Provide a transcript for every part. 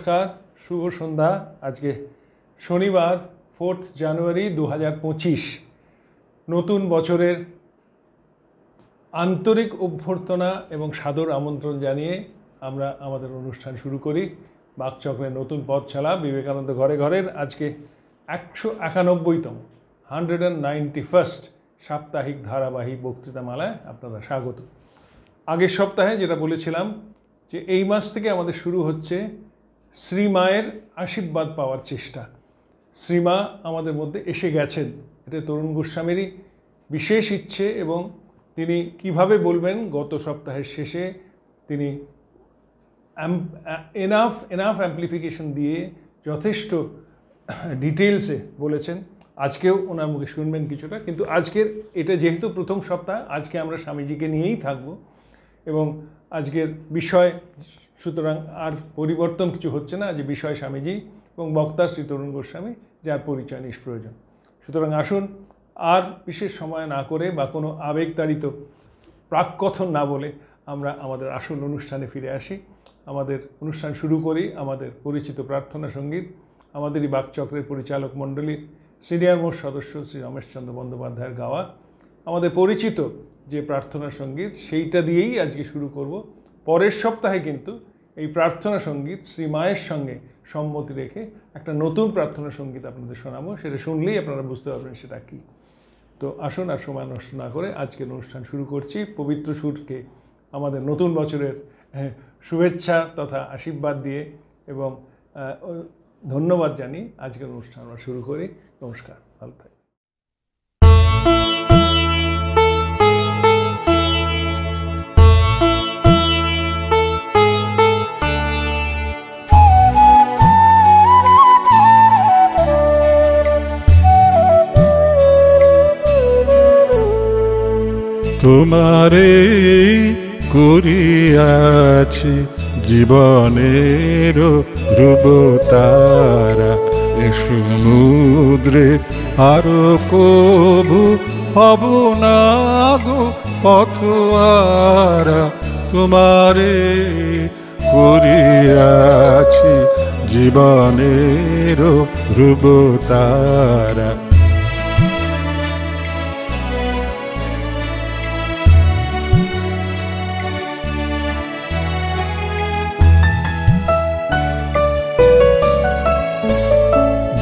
নমস্কার, শুভ সন্ধ্যা। আজকে শনিবার 4 জানুয়ারি 2025। নতুন বছরের আন্তরিক অভ্যর্থনা এবং সাদর আমন্ত্রণ জানিয়ে আমরা আমাদের অনুষ্ঠান শুরু করি। বাকচক্রের নতুন পথচলা বিবেকানন্দ ঘরে ঘরের আজকে 191তম 191st সাপ্তাহিক ধারাবাহিক বক্তৃতামালায় আপনারা স্বাগত। আগের সপ্তাহে যেটা বলেছিলাম যে এই মাস থেকে আমাদের শুরু হচ্ছে শ্রীমায়ের আশীর্বাদ পাওয়ার চেষ্টা। শ্রীমা আমাদের মধ্যে এসে গেছেন, এটা তরুণ গোস্বামীরই বিশেষ ইচ্ছে এবং তিনি কিভাবে বলবেন গত সপ্তাহের শেষে তিনি এনাফ অ্যাম্প্লিফিকেশন দিয়ে যথেষ্ট ডিটেলসে বলেছেন। আজকেও ওনার মুখে শুনবেন কিছুটা, কিন্তু আজকের এটা যেহেতু প্রথম সপ্তাহ, আজকে আমরা স্বামীজিকে নিয়েই থাকব এবং আজকের বিষয় সুতরাং আর পরিবর্তন কিছু হচ্ছে না, যে বিষয় স্বামীজি এবং বক্তা শ্রী তরুণ গোস্বামী, যার পরিচয় নিষ্প্রয়োজন। সুতরাং আসুন আর বিশেষ সময় না করে বা কোনো আবেগতাড়িত প্রাককথন না বলে আমরা আমাদের আসল অনুষ্ঠানে ফিরে আসি। আমাদের অনুষ্ঠান শুরু করি আমাদের পরিচিত প্রার্থনা সঙ্গীত, আমাদেরই বাকচক্রের পরিচালক মণ্ডলীর সিনিয়র মোস্ট সদস্য শ্রী রমেশচন্দ্র বন্দ্যোপাধ্যায়ের গাওয়া আমাদের পরিচিত যে প্রার্থনা সঙ্গীত, সেইটা দিয়েই আজকে শুরু করব। পরের সপ্তাহে কিন্তু এই প্রার্থনা সঙ্গীত শ্রী মায়ের সঙ্গে সম্মতি রেখে একটা নতুন প্রার্থনা সঙ্গীত আপনাদের শোনাবো। সেটা শুনলেই আপনারা বুঝতে পারবেন সেটা কী। তো আসুন আর সময় নষ্ট না করে আজকের অনুষ্ঠান শুরু করছি। পবিত্র সুরকে আমাদের নতুন বছরের শুভেচ্ছা তথা আশীর্বাদ দিয়ে এবং ধন্যবাদ জানিয়ে আজকের অনুষ্ঠান আমরা শুরু করি। নমস্কার, ভালো থাকবেন। তোমারে করিয়াছি জীবনের ধ্রুবতারা, এ সমুদ্রে আরো কবু হব না গো পথহারা। তোমারে করিয়াছি জীবনের ধ্রুবতারা।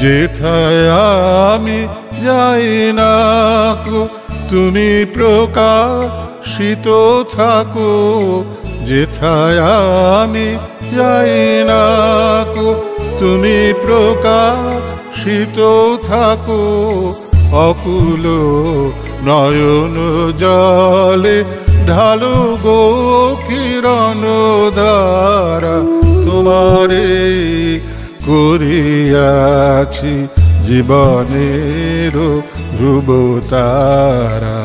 যেথায় আমি যাই না গো তুমি প্রকাশিত থাকো, যেথায় আমি যাই না গো তুমি প্রকাশিত থাকো। অকুল নয়ন জলে ঢালো গো কিরণ ধারা। তোমারে করিয়াছি জীবনের ধ্রুবতারা।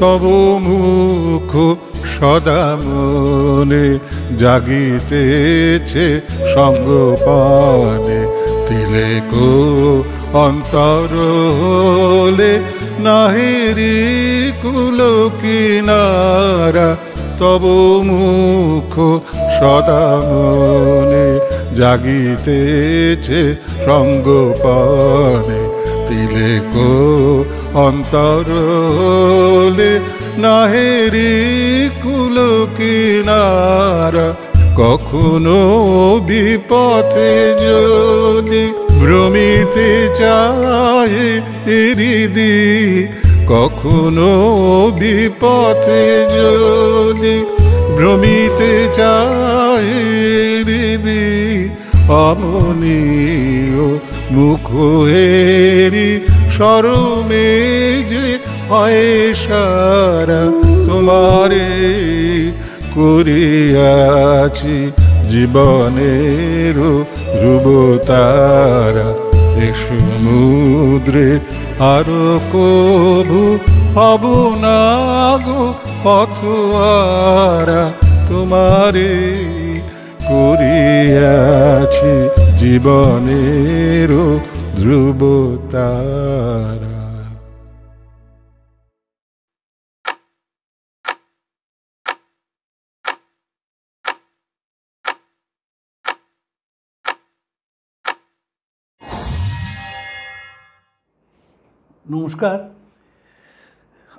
তব মুখ সদা মনে জাগিতেছে সঙ্গপানে, তিলেক অন্তর হলে নাহিরি কুল কিনারা। তব মুখ সদা মনে জাগিতেছে সঙ্গপানে, তিলেক অন্তর হলে নাহেরি কুল কিনারা। কখনো বিপথে যদি ভ্রমিতে চায় হৃদি, কখনো বিপথে যদি ভ্রমিতে চায় হৃদি, অমনীয় মুখ হেরি শরমে যে হয় সারা। তোমারে করিয়াছি জীবনের ধ্রুবতারা, এ সমুদ্রে আরো কবু হব না গো পথহারা। তোমারে ধরিয়াছি জীবনেরও ধ্রুব তারা। নমস্কার।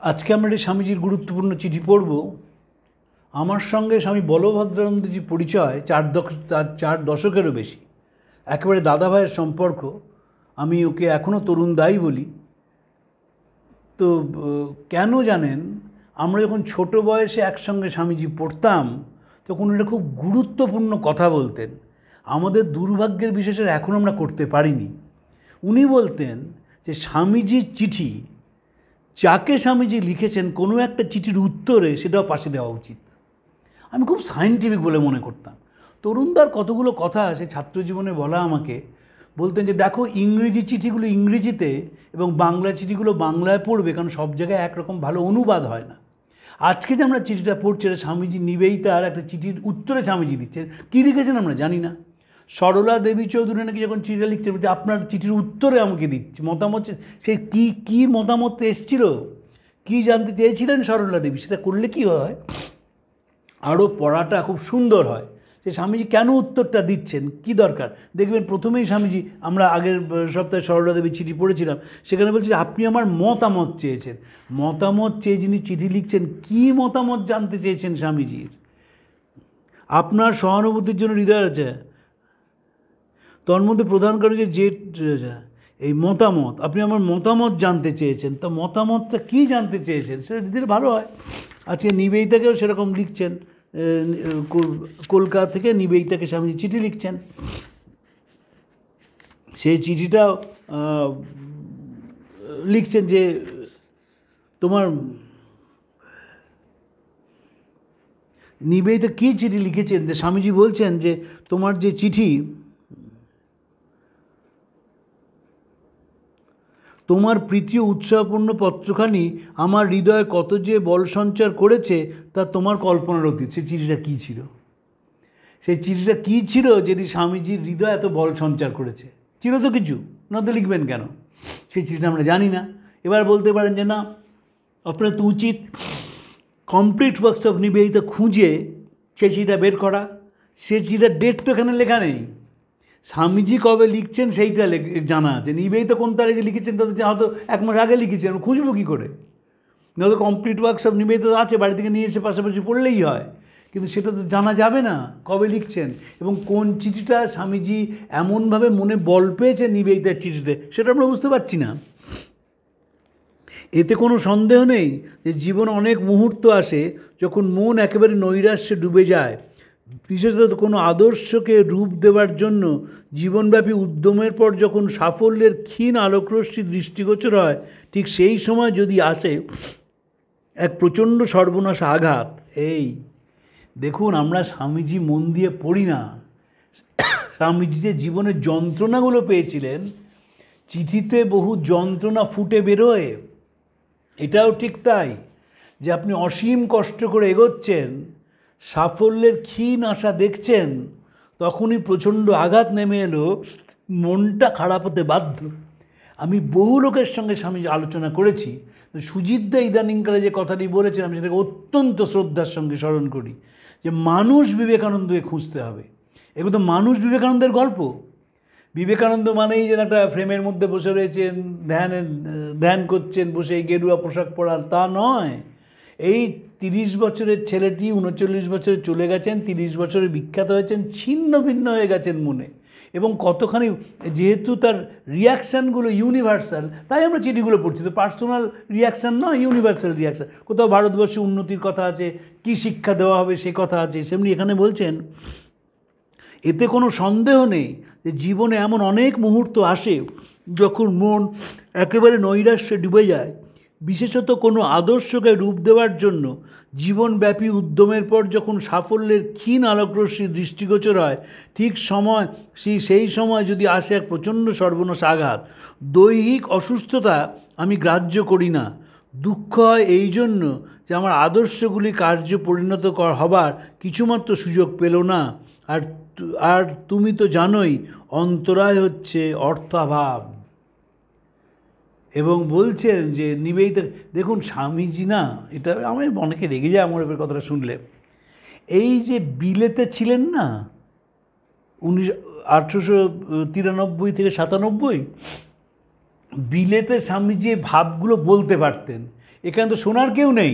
আজকে আমরা এই স্বামীজির গুরুত্বপূর্ণ চিঠি পড়ব। আমার সঙ্গে স্বামী বলভদ্রানন্দজি পরিচয় চার দশকেরও বেশি, একেবারে দাদা ভাইয়ের সম্পর্ক। আমি ওকে এখনও তরুণ দাই বলি। তো কেন জানেন, আমরা যখন ছোট বয়সে একসঙ্গে স্বামীজি পড়তাম তখন এটা খুব গুরুত্বপূর্ণ কথা বলতেন। আমাদের দুর্ভাগ্যের বিশেষের এখন আমরা করতে পারিনি। উনি বলতেন যে স্বামীজির চিঠি, যাকে স্বামীজি লিখেছেন কোনো একটা চিঠির উত্তরে সেটাও পাশে দেওয়া উচিত। আমি খুব সায়েন্টিফিক বলে মনে করতাম। তরুণদার কতগুলো কথা সে ছাত্রজীবনে বলা আমাকে বলতেন যে দেখো, ইংরেজি চিঠিগুলো ইংরেজিতে এবং বাংলা চিঠিগুলো বাংলায় পড়বে, কারণ সব জায়গায় একরকম ভালো অনুবাদ হয় না। আজকে যে আমরা চিঠিটা পড়ছি এটা স্বামীজি নিবেদিতার একটা চিঠির উত্তরে স্বামীজি দিচ্ছেন। কী লিখেছেন আমরা জানি না। সরলা দেবী চৌধুরী নাকি যখন চিঠিটা লিখছেন বলছে আপনার চিঠির উত্তরে আমাকে দিচ্ছে মতামত। সে কী মতামত এসেছিল, কী জানতে চেয়েছিলেন সরলা দেবী, সেটা করলে কি হয়, আরও পড়াটা খুব সুন্দর হয়। যে স্বামীজি কেন উত্তরটা দিচ্ছেন, কি দরকার। দেখবেন প্রথমেই স্বামীজি, আমরা আগের সপ্তাহে সরলা দেবীর চিঠি পড়েছিলাম, সেখানে বলছে আপনি আমার মতামত চেয়েছেন। মতামত চেয়ে যিনি চিঠি লিখছেন, কী মতামত জানতে চেয়েছেন স্বামীজির। আপনার সহানুভূতির জন্য হৃদয় আছে, তোর মধ্যে প্রধান কারণ যে এই মতামত, আপনি আমার মতামত জানতে চেয়েছেন। তা মতামতটা কী জানতে চেয়েছেন সেটা দিলে ভালো হয়। আজকে নিবেদিতাকেও সেরকম লিখছেন, কলকাতা থেকে নিবেদিতাকে স্বামীজি চিঠি লিখছেন। সেই চিঠিটাও লিখছেন যে তোমার নিবেদিতা কী চিঠি লিখেছেন, যে স্বামীজি বলছেন যে তোমার যে চিঠি, তোমার প্রীতি উৎসাহপূর্ণ পত্রখানি আমার হৃদয়ে কত যে বল সঞ্চার করেছে তা তোমার কল্পনার অতীত। সেই চিঠিটা কী ছিল, সেই চিঠিটা কী ছিল যেটি স্বামীজির হৃদয়ে এত বল সঞ্চার করেছে? ছিল তো কিছু, না তো লিখবেন কেন? সেই চিঠিটা আমরা জানি না। এবার বলতে পারেন যে না, আপনার তো উচিত কমপ্লিট ওয়ার্কস অফ নিবেদিতা খুঁজে সেই চিঠিটা বের করা। সেই চিঠিটার ডেট তো এখানে লেখা নেই। স্বামীজি কবে লিখছেন সেইটা জানা আছে। নিবেদিতা কোন তারিখে লিখেছেন তাদের হয়তো 1 মাস আগে লিখেছেন, খুঁজবো কী করে? নয়তো কমপ্লিট ওয়ার্কস অফ নিবেদিতা আছে, বাড়ি থেকে নিয়ে এসে পাশাপাশি পড়লেই হয়। কিন্তু সেটা তো জানা যাবে না কবে লিখছেন এবং কোন চিঠিটা স্বামীজি এমনভাবে মনে বল পেয়েছেন নিবেদিতার চিঠিতে, সেটা আমরা বুঝতে পারছি না। এতে কোনো সন্দেহ নেই যে জীবনে অনেক মুহূর্ত আসে যখন মন একেবারে নৈরাশ্যে ডুবে যায়। বিশেষত কোনো আদর্শকে রূপ দেওয়ার জন্য জীবনব্যাপী উদ্যমের পর যখন সাফল্যের ক্ষীণ আলোকরশ্মি দৃষ্টিগোচর হয়, ঠিক সেই সময় যদি আসে এক প্রচণ্ড সর্বনাশ আঘাত। এই দেখুন, আমরা স্বামীজি মন দিয়ে পড়ি না। স্বামীজি যে জীবনের যন্ত্রণাগুলো পেয়েছিলেন, চিঠিতে বহু যন্ত্রণা ফুটে বেরোয়। এটাও ঠিক তাই যে আপনি অসীম কষ্ট করে এগোচ্ছেন, সাফল্যের ক্ষীণ আশা দেখছেন, তখনই প্রচণ্ড আঘাত নেমে এলো, মনটা খারাপ হতে বাধ্য। আমি বহু লোকের সঙ্গে স্বামী আলোচনা করেছি। সুজিতদা ইদানিংকালে যে কথাটি বলেছেন আমি সেটাকে অত্যন্ত শ্রদ্ধার সঙ্গে স্মরণ করি, যে মানুষ বিবেকানন্দকে খুঁজতে হবে। এগুলো তো মানুষ বিবেকানন্দের গল্প। বিবেকানন্দ মানেই যেন একটা ফ্রেমের মধ্যে বসে রয়েছেন, ধ্যান করছেন বসে, গেরুয়া পোশাক পরার, তা নয়। এই 30 বছরের ছেলেটি 39 বছরে চলে গেছেন, 30 বছরে বিখ্যাত হয়েছেন, ছিন্ন ভিন্ন হয়ে গেছেন মনে, এবং কতখানি, যেহেতু তার রিয়াকশানগুলো ইউনিভার্সাল, তাই আমরা চিঠিগুলো পড়ছি। তো পার্সোনাল রিয়াকশান নয়, ইউনিভার্সাল রিয়াকশান। কোথাও ভারতবর্ষে উন্নতির কথা আছে, কি শিক্ষা দেওয়া হবে সে কথা আছে, সেমনি এখানে বলছেন এতে কোনো সন্দেহ নেই যে জীবনে এমন অনেক মুহূর্ত আসে যখন মন একেবারে নৈরাশ্যে ডুবে যায়। বিশেষত কোনো আদর্শকে রূপ দেওয়ার জন্য জীবনব্যাপী উদ্যমের পর যখন সাফল্যের ক্ষীণ আলোকরশ্মি দৃষ্টিগোচর হয়, ঠিক সেই সময় যদি আসে এক প্রচণ্ড সর্বনাশ আঘাত। দৈহিক অসুস্থতা আমি গ্রাহ্য করি না। দুঃখ হয় এই জন্য যে আমার আদর্শগুলি কার্যে পরিণত হবার কিছুমাত্র সুযোগ পেল না। আর তুমি তো জানোই অন্তরায় হচ্ছে অর্থাভাব। এবং বলছেন যে নিবেদিতা, দেখুন স্বামীজি না, এটা আমি অনেকে রেগে যায় আমার এবার কথাটা শুনলে, এই যে বিলেতে ছিলেন না 1893 থেকে 97, বিলেতে স্বামীজি ভাবগুলো বলতে পারতেন। এখানে তো শোনার কেউ নেই।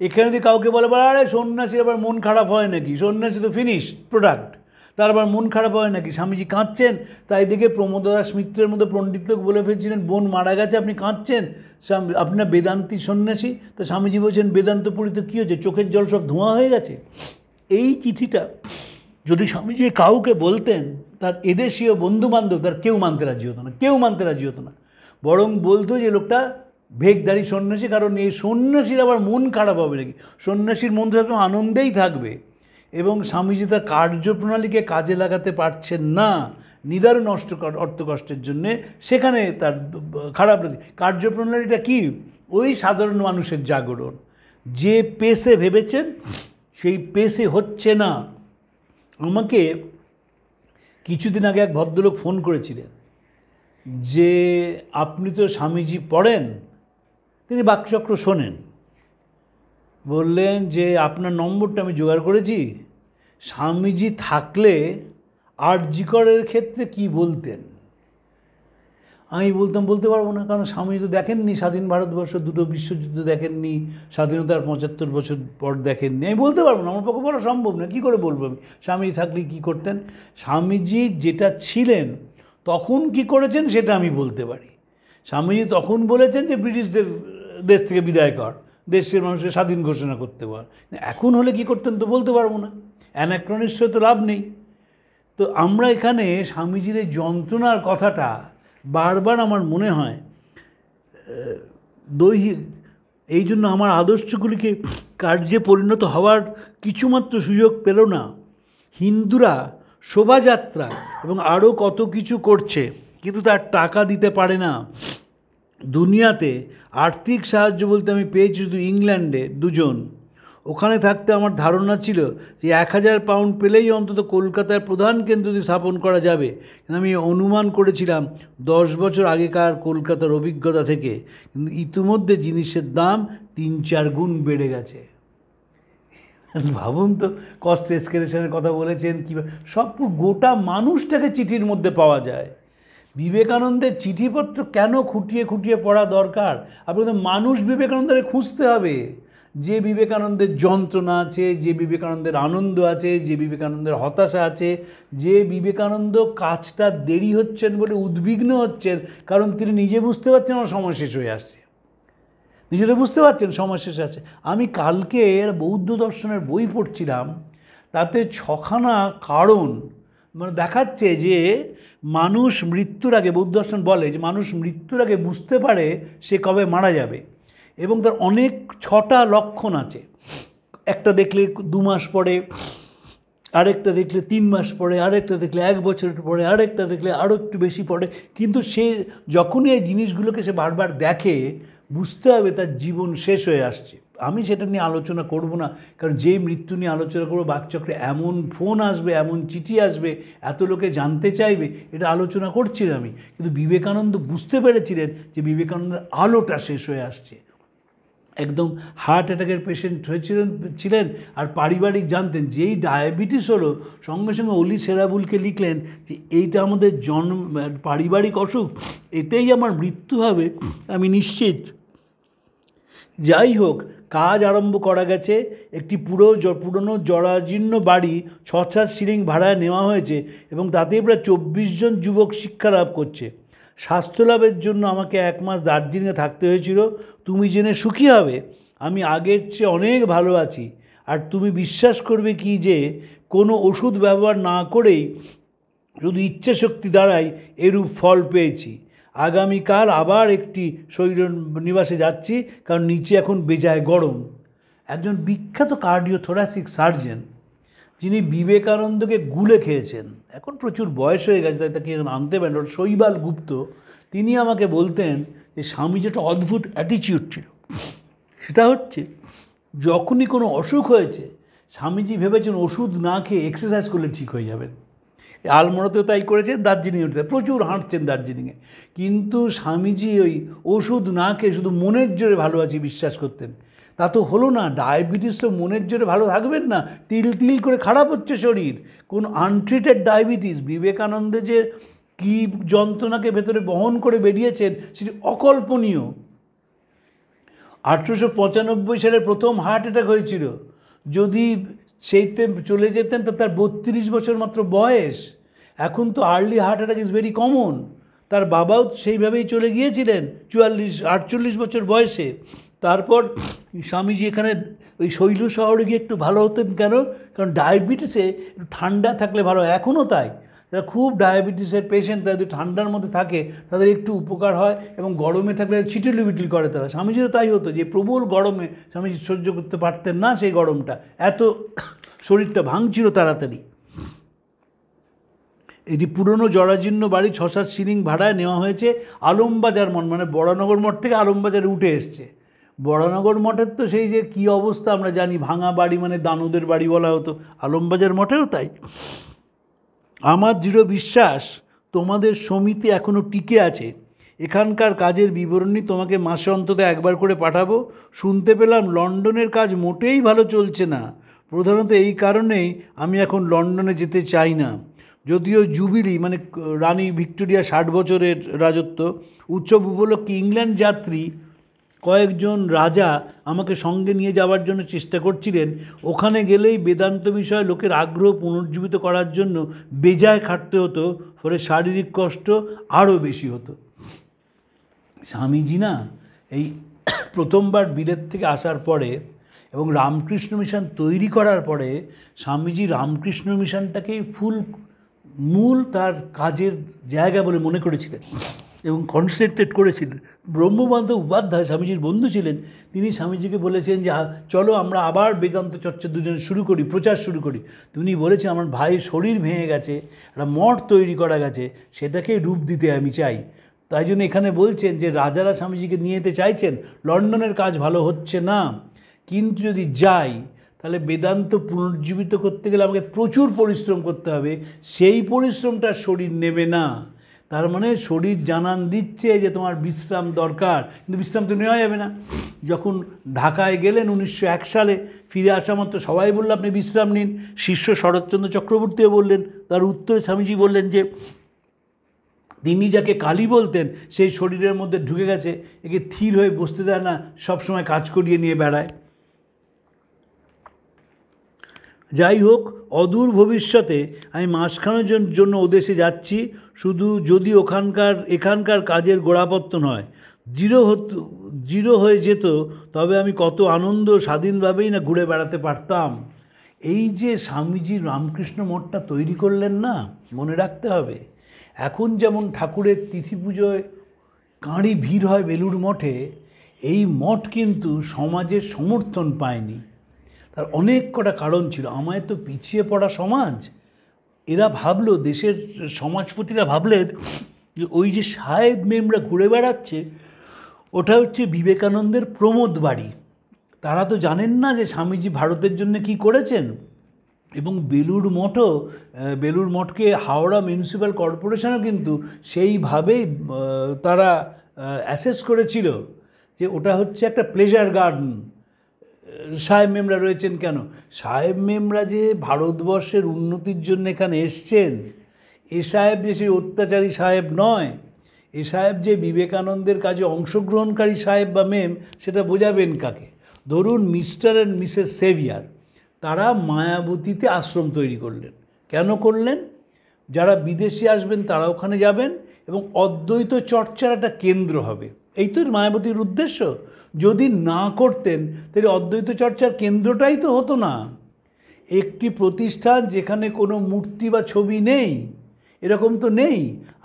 এখানে যদি কাউকে বলে আরে সন্ন্যাসীর আবার মন খারাপ হয় নাকি, সন্ন্যাসী তো ফিনিশ প্রোডাক্ট, তার আবার মন খারাপ হয় নাকি, স্বামীজি কাঁদছেন, তাই দেখে প্রমোদ দাস মিত্রের মতো পণ্ডিত লোক বলে ফেলছিলেন বোন মারা গেছে আপনি কাঁদছেন, আপনার বেদান্তি সন্ন্যাসী। তো স্বামীজি বলছেন বেদান্ত পড়িতে কী হয়েছে, চোখের জল সব ধোঁয়া হয়ে গেছে। এই চিঠিটা যদি স্বামীজি কাউকে বলতেন, তার এদেশীয় বন্ধুবান্ধব তার কেউ মানতে রাজি হতো না, কেউ মানতে রাজি হতো না, বরং বলতো যে লোকটা ভেগধারী সন্ন্যাসী। কারণ এই সন্ন্যাসীর আবার মন খারাপ হবে নাকি, সন্ন্যাসীর মন তো আনন্দেই থাকবে। এবং স্বামীজি তার কার্যপ্রণালীকে কাজে লাগাতে পারছেন না নিদারুণ অর্থকষ্টের জন্যে, সেখানে তার খারাপ লাগছে। কার্যপ্রণালীটা কি, ওই সাধারণ মানুষের জাগরণ, যে পেশে ভেবেছেন সেই পেশে হচ্ছে না। আমাকে কিছুদিন আগে এক ভদ্রলোক ফোন করেছিলেন যে আপনি তো স্বামীজি পড়েন, তিনি বাকচক্র শোনেন, বললেন যে আপনার নম্বরটা আমি জোগাড় করেছি, স্বামীজি থাকলে আরজিকরের ক্ষেত্রে কি বলতেন। আমি বলতাম বলতে পারবো না, কারণ স্বামীজি তো দেখেননি স্বাধীন ভারতবর্ষ, দুটো বিশ্বযুদ্ধ দেখেননি, স্বাধীনতার 75 বছর পর দেখেননি। আমি বলতে পারবো না, আমার পক্ষে বলা সম্ভব না, কী করে বলবো আমি স্বামীজি থাকলে কী করতেন। স্বামীজি যেটা ছিলেন তখন কি করেছেন সেটা আমি বলতে পারি। স্বামীজি তখন বলেছেন যে ব্রিটিশদের দেশ থেকে বিদায় কর, দেশের মানুষকে স্বাধীন ঘোষণা করতে পার। এখন হলে কি করতেন তো বলতে পারবো না, অ্যানাক্রনিস্ট তো লাভ নেই। তো আমরা এখানে স্বামীজির এই যন্ত্রণার কথাটা বারবার আমার মনে হয় দৈহিক, এই জন্য আমার আদর্শগুলিকে কার্যে পরিণত হওয়ার কিছুমাত্র সুযোগ পেল না। হিন্দুরা শোভাযাত্রা এবং আরও কত কিছু করছে, কিন্তু তার টাকা দিতে পারে না। দুনিয়াতে আর্থিক সাহায্য বলতে আমি পেয়েছি শুধু ইংল্যান্ডে 2 জন। ওখানে থাকতে আমার ধারণা ছিল যে 1000 পাউন্ড পেলেই অন্তত কলকাতার প্রধান কেন্দ্রটি স্থাপন করা যাবে। কিন্তু আমি অনুমান করেছিলাম 10 বছর আগেকার কলকাতার অভিজ্ঞতা থেকে, কিন্তু ইতিমধ্যে জিনিসের দাম 3-4 গুণ বেড়ে গেছে। ভাবুন তো, কস্ট এসকেলেশনের কথা বলেছেন, কীভাবে সব গোটা মানুষটাকে চিঠির মধ্যে পাওয়া যায়। বিবেকানন্দের চিঠিপত্র কেন খুঁটিয়ে খুঁটিয়ে পড়া দরকার? আপনাদের মানুষ বিবেকানন্দের খুঁজতে হবে, যে বিবেকানন্দের যন্ত্রণা আছে, যে বিবেকানন্দের আনন্দ আছে, যে বিবেকানন্দের হতাশা আছে, যে বিবেকানন্দ কাজটা দেরি হচ্ছেন বলে উদ্বিগ্ন হচ্ছেন, কারণ তিনি নিজে বুঝতে পারছেন আমার সময় শেষ হয়ে আসছে, নিজে তো বুঝতে পারছেন সময় শেষ আছে। আমি কালকে বৌদ্ধ দর্শনের বই পড়ছিলাম, তাতে 6খানা কারণ মানে দেখাচ্ছে যে মানুষ মৃত্যুর আগে, বৌদ্ধ দর্শন বলে যে মানুষ মৃত্যুর আগে বুঝতে পারে সে কবে মারা যাবে, এবং তার অনেক 6টা লক্ষণ আছে। একটা দেখলে 2 মাস পরে, আরেকটা দেখলে 3 মাস পরে, আরেকটা দেখলে 1 বছর পরে, আরেকটা দেখলে আরও একটু বেশি পরে। কিন্তু সে যখনই এই জিনিসগুলোকে সে বারবার দেখে, বুঝতে হবে তার জীবন শেষ হয়ে আসছে। আমি সেটা নিয়ে আলোচনা করব না, কারণ যেই মৃত্যু নিয়ে আলোচনা করবো বাকচক্রে এমন ফোন আসবে, এমন চিঠি আসবে, এত লোকে জানতে চাইবে, এটা আলোচনা করছি না আমি। কিন্তু বিবেকানন্দ বুঝতে পেরেছিলেন যে বিবেকানন্দের আলোটা শেষ হয়ে আসছে, একদম হার্ট অ্যাটাকের পেশেন্ট ছিলেন, আর পারিবারিক জানতেন যেই ডায়াবেটিস হলো, সঙ্গে সঙ্গে অলি সেরাবুলকে লিখলেন যে এইটা আমাদের পারিবারিক অসুখ, এতেই আমার মৃত্যু হবে আমি নিশ্চিত। যাই হোক, কাজ আরম্ভ করা গেছে। একটি পুরনো জরাজীর্ণ বাড়ি 6-7 শিলিং ভাড়ায় নেওয়া হয়েছে এবং তাতেই প্রায় 24 জন যুবক শিক্ষা লাভ করছে। স্বাস্থ্য লাভের জন্য আমাকে 1 মাস দার্জিলিংয়ে থাকতে হয়েছিল। তুমি জেনে সুখী হবে আমি আগের চেয়ে অনেক ভালো আছি। আর তুমি বিশ্বাস করবে কি যে কোনো ওষুধ ব্যবহার না করেই শুধু ইচ্ছাশক্তি দ্বারাই এরূপ ফল পেয়েছি। আগামীকাল আবার একটি শৈল নিবাসে যাচ্ছি, কারণ নিচে এখন বেজায় গরম। একজন বিখ্যাত কার্ডিওথোরাসিক সার্জন, যিনি বিবেকানন্দকে গুলে খেয়েছেন, এখন প্রচুর বয়স হয়ে গেছে তাই তাকে এখন আনতে পারেন, শৈবাল গুপ্ত, তিনি আমাকে বলতেন যে স্বামীজির একটা অদ্ভুত অ্যাটিচিউড ছিল। সেটা হচ্ছে যখনই কোনো অসুখ হয়েছে স্বামীজি ভেবেছেন ওষুধ না খেয়ে এক্সারসাইজ করলে ঠিক হয়ে যাবেন। আলমোড়াতেও তাই করেছেন, দার্জিলিংয়ে প্রচুর হাঁটছেন দার্জিলিংয়ে। কিন্তু স্বামীজি ওই ওষুধ না খেয়ে শুধু মনের জোরে ভালো আছি বিশ্বাস করতেন। তা তো হলো না, ডায়াবেটিস তো মনের জোরে ভালো থাকবেন না, তিল তিল করে খারাপ হচ্ছে শরীর। কোন আনট্রিটেড ডায়াবেটিস, বিবেকানন্দে যে কী যন্ত্রণাকে ভেতরে বহন করে বেরিয়েছেন সেটি অকল্পনীয়। 1895 সালে প্রথম হার্ট অ্যাটাক হয়েছিল, যদি সেইতে চলে যেতেন তো তার 32 বছর মাত্র বয়স। এখন তো early heart attack is very common. তার বাবাও সেইভাবেই চলে গিয়েছিলেন 48 বছর বয়সে। তারপর স্বামীজি এখানে ওই শৈল শহরে গিয়ে একটু ভালো হতেন। কেন? কারণ ডায়াবেটিসে একটু ঠান্ডা থাকলে ভালো হয়, এখনও তাই। যারা খুব ডায়াবেটিসের পেশেন্ট তারা যদি ঠান্ডার মধ্যে থাকে তাদের একটু উপকার হয়, এবং গরমে থাকলে ছিটিলি বিটলি করে তারা। স্বামীজিরও তাই হতো, যে প্রবল গরমে স্বামীজি সহ্য করতে পারতেন না সেই গরমটা, এত শরীরটা ভাঙছিল তাড়াতাড়ি। এটি পুরনো জরাজীর্ণ বাড়ি, 6-7 সিলিং ভাড়ায় নেওয়া হয়েছে। আলমবাজার মঠ, মানে বড়নগর মঠ থেকে আলমবাজারে উঠে এসছে। বড়নগর মঠের তো সেই যে কী অবস্থা আমরা জানি, ভাঙা বাড়ি, মানে দানুদের বাড়ি বলা হতো। আলমবাজার মঠেও তাই। আমার দৃঢ় বিশ্বাস তোমাদের সমিতি এখনও টিকে আছে। এখানকার কাজের বিবরণী তোমাকে মাসে অন্তত একবার করে পাঠাবো। শুনতে পেলাম লন্ডনের কাজ মোটেই ভালো চলছে না। প্রধানত এই কারণেই আমি এখন লন্ডনে যেতে চাই না। যদিও জুবিলি, মানে রানী ভিক্টোরিয়া 60 বছরের রাজত্ব উৎসব উপলক্ষে ইংল্যান্ড যাত্রী কয়েকজন রাজা আমাকে সঙ্গে নিয়ে যাওয়ার জন্য চেষ্টা করছিলেন। ওখানে গেলেই বেদান্ত বিষয়ে লোকের আগ্রহ পুনর্জীবিত করার জন্য বেজায় খাটতে হতো, ফলে শারীরিক কষ্ট আরও বেশি হতো। স্বামীজি না এই প্রথমবার বিলেত থেকে আসার পরে এবং রামকৃষ্ণ মিশন তৈরি করার পরে স্বামীজি রামকৃষ্ণ মিশনটাকেই মূল তার কাজের জায়গা বলে মনে করেছিলেন এবং কনসেন্ট্রেট করেছিলেন। ব্রহ্মবন্ধ উপাধ্যায় স্বামীজির বন্ধু ছিলেন। তিনি স্বামীজিকে বলেছেন যে চলো আমরা আবার বেদান্ত চর্চা দুজনে শুরু করি, প্রচার শুরু করি। তিনি বলেছেন আমার ভাইয়ের শরীর ভেঙে গেছে, একটা মঠ তৈরি করা গেছে, সেটাকে রূপ দিতে আমি চাই। তাই জন্য এখানে বলছেন যে রাজারা স্বামীজিকে নিয়ে যেতে চাইছেন। লন্ডনের কাজ ভালো হচ্ছে না, কিন্তু যদি যাই তাহলে বেদান্ত পুনর্জীবিত করতে গেলে আমাকে প্রচুর পরিশ্রম করতে হবে। সেই পরিশ্রমটা শরীর নেবে না। তার মানে শরীর জানান দিচ্ছে যে তোমার বিশ্রাম দরকার, কিন্তু বিশ্রাম তো নেওয়া যাবে না। যখন ঢাকায় গেলেন 1901 সালে, ফিরে আসা মাত্র সবাই বলল আপনি বিশ্রাম নিন। শিষ্য শরৎচন্দ্র চক্রবর্তীও বললেন। তার উত্তরে স্বামীজি বললেন যে তিনি যাকে কালী বলতেন সেই শরীরের মধ্যে ঢুকে গেছে, একে থির হয়ে বসতে দেয় না, সবসময় কাজ করিয়ে নিয়ে বেড়ায়। যাই হোক, অদূর ভবিষ্যতে আমি মাসখানেক জন্য ওদেশে যাচ্ছি। শুধু যদি এখানকার কাজের গোড়াপত্তন হয়, জিরো হয়ে যেত, তবে আমি কত আনন্দ স্বাধীনভাবেই না ঘুরে বেড়াতে পারতাম। এই যে স্বামীজি রামকৃষ্ণ মঠটা তৈরি করলেন না, মনে রাখতে হবে, এখন যেমন ঠাকুরের তিথি পুজোয় কাঁড়ি ভিড় হয় বেলুড় মঠে, এই মঠ কিন্তু সমাজের সমর্থন পায়নি। তার অনেক কটা কারণ ছিল। আমায় তো পিছিয়ে পড়া সমাজ, এরা ভাবলো, দেশের সমাজপতিরা ভাবলেন যে ওই যে সাহেব মেমরা ঘুরে বেড়াচ্ছে ওটা হচ্ছে বিবেকানন্দের প্রমোদ বাড়ি। তারা তো জানেন না যে স্বামীজি ভারতের জন্য কি করেছেন। এবং বেলুড় মঠকে হাওড়া মিউনিসিপ্যাল কর্পোরেশনও কিন্তু সেইভাবেই তারা অ্যাসেস করেছিল যে ওটা হচ্ছে একটা প্লেজার গার্ডেন। সাহেব মেমরা রয়েছেন কেন? সাহেব মেমরা যে ভারতবর্ষের উন্নতির জন্য এখানে এসছেন, এ সাহেব যে সেই অত্যাচারী সাহেব নয়। এ সাহেব যে বিবেকানন্দের কাজে অংশগ্রহণকারী সাহেব বা মেম, সেটা বোঝাবেন কাকে? ধরুন মিস্টার অ্যান্ড মিসেস সেভিয়ার, তারা মায়াবতীতে আশ্রম তৈরি করলেন। কেন করলেন? যারা বিদেশি আসবেন তারা ওখানে যাবেন এবং অদ্বৈত চর্চার একটা কেন্দ্র হবে। এই তো মায়াবতীর উদ্দেশ্য। যদি না করতেন তাহলে অদ্বৈত চর্চার কেন্দ্রটাই তো হতো না। একটি প্রতিষ্ঠান যেখানে কোনো মূর্তি বা ছবি নেই, এরকম তো নেই।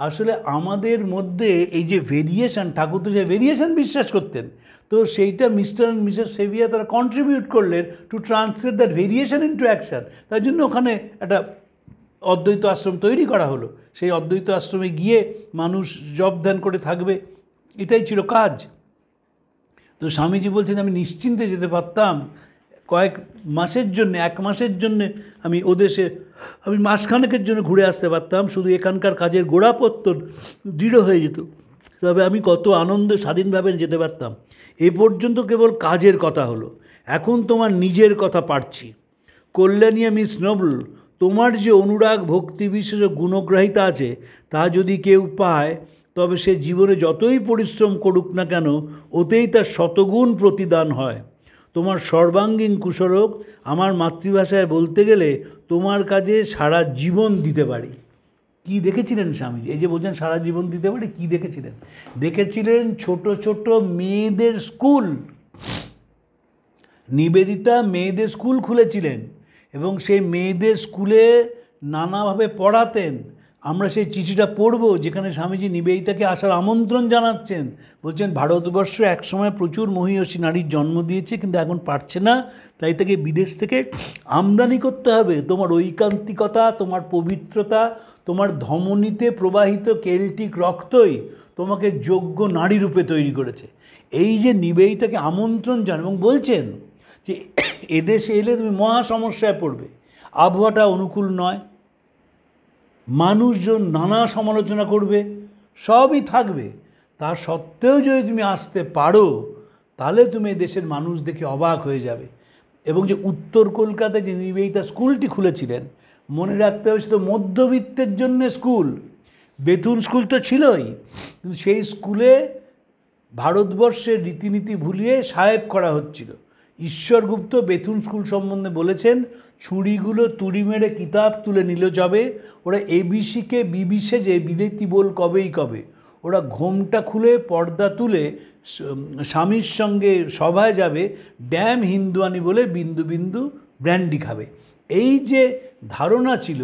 আসলে আমাদের মধ্যে এই যে ভেরিয়েশন, ঠাকুর তো যে ভেরিয়েশন বিশ্বাস করতেন, তো সেইটা মিস্টার অ্যান্ড মিসেস সেভিয়ার তারা কন্ট্রিবিউট করলেন to translate that variation into action. তার জন্য ওখানে একটা অদ্বৈত আশ্রম তৈরি করা হলো। সেই অদ্বৈত আশ্রমে গিয়ে মানুষ জপ ধ্যান করে থাকবে, এটাই ছিল কাজ। তো স্বামীজি বলছেন আমি নিশ্চিন্তে যেতে পারতাম, কয়েক মাসের জন্যে, 1 মাসের জন্যে আমি ওদেশে আমি মাসখানেকের জন্য ঘুরে আসতে পারতাম, শুধু এখানকার কাজের গোড়াপত্তন দৃঢ় হয়ে যেত, তবে আমি কত আনন্দে স্বাধীনভাবে যেতে পারতাম। এ পর্যন্ত কেবল কাজের কথা হলো, এখন তোমার নিজের কথা পারছি। কল্যাণী মিস নোবেল, তোমার যে অনুরাগ, ভক্তি, বিশ্বাস ও গুণগ্রাহিতা আছে, তা যদি কেউ পায় তবে সে জীবনে যতই পরিশ্রম করুক না কেন ওতেই তার শতগুণ প্রতিদান হয়। তোমার সর্বাঙ্গীন কুশলক, আমার মাতৃভাষায় বলতে গেলে তোমার কাজে সারা জীবন দিতে পারি। কি দেখেছিলেন স্বামীজি? এই যে বলছেন সারা জীবন দিতে পারি, কি দেখেছিলেন? দেখেছিলেন ছোট ছোট মেয়েদের স্কুল। নিবেদিতা মেয়েদের স্কুল খুলেছিলেন এবং সেই মেয়েদের স্কুলে নানাভাবে পড়াতেন। আমরা সেই চিঠিটা পড়ব যেখানে স্বামীজি নিবেদিতাকে আসার আমন্ত্রণ জানাচ্ছেন। বলছেন ভারতবর্ষ একসময় প্রচুর মহীয়সী নারীর জন্ম দিয়েছে, কিন্তু এখন পারছে না, তাই তাকে বিদেশ থেকে আমদানি করতে হবে। তোমার ঐকান্তিকতা, তোমার পবিত্রতা, তোমার ধমনীতে প্রবাহিত কেল্টিক রক্তই তোমাকে যোগ্য নারী রূপে তৈরি করেছে। এই যে নিবেদিতাকে আমন্ত্রণ জানান এবং বলছেন যে এদেশে এলে তুমি মহা সমস্যায় পড়বে, আবহাওয়াটা অনুকূল নয়, মানুষজন নানা সমালোচনা করবে, সবই থাকবে, তা সত্ত্বেও যদি তুমি আসতে পারো তাহলে তুমি দেশের মানুষ দেখে অবাক হয়ে যাবে। এবং যে উত্তর কলকাতায় যে নিবেদিতা স্কুলটি খুলেছিলেন, মনে রাখতে হবে সে তো মধ্যবিত্তের জন্য স্কুল, বেথুন স্কুল তো ছিলই, কিন্তু সেই স্কুলে ভারতবর্ষের রীতিনীতি ভুলিয়ে সাহেব করা হচ্ছিল। ঈশ্বরগুপ্ত বেথুন স্কুল সম্বন্ধে বলেছেন, ছুরিগুলো তুড়ি মেরে কিতাব তুলে নিল যাবে, ওরা এবিসিকে বিবি সেজে বিদেতি বল কবেই কবে, ওরা ঘোমটা খুলে পর্দা তুলে স্বামীর সঙ্গে সভায় যাবে, ড্যাম হিন্দুয়ানি বলে বিন্দু বিন্দু ব্র্যান্ডি খাবে। এই যে ধারণা ছিল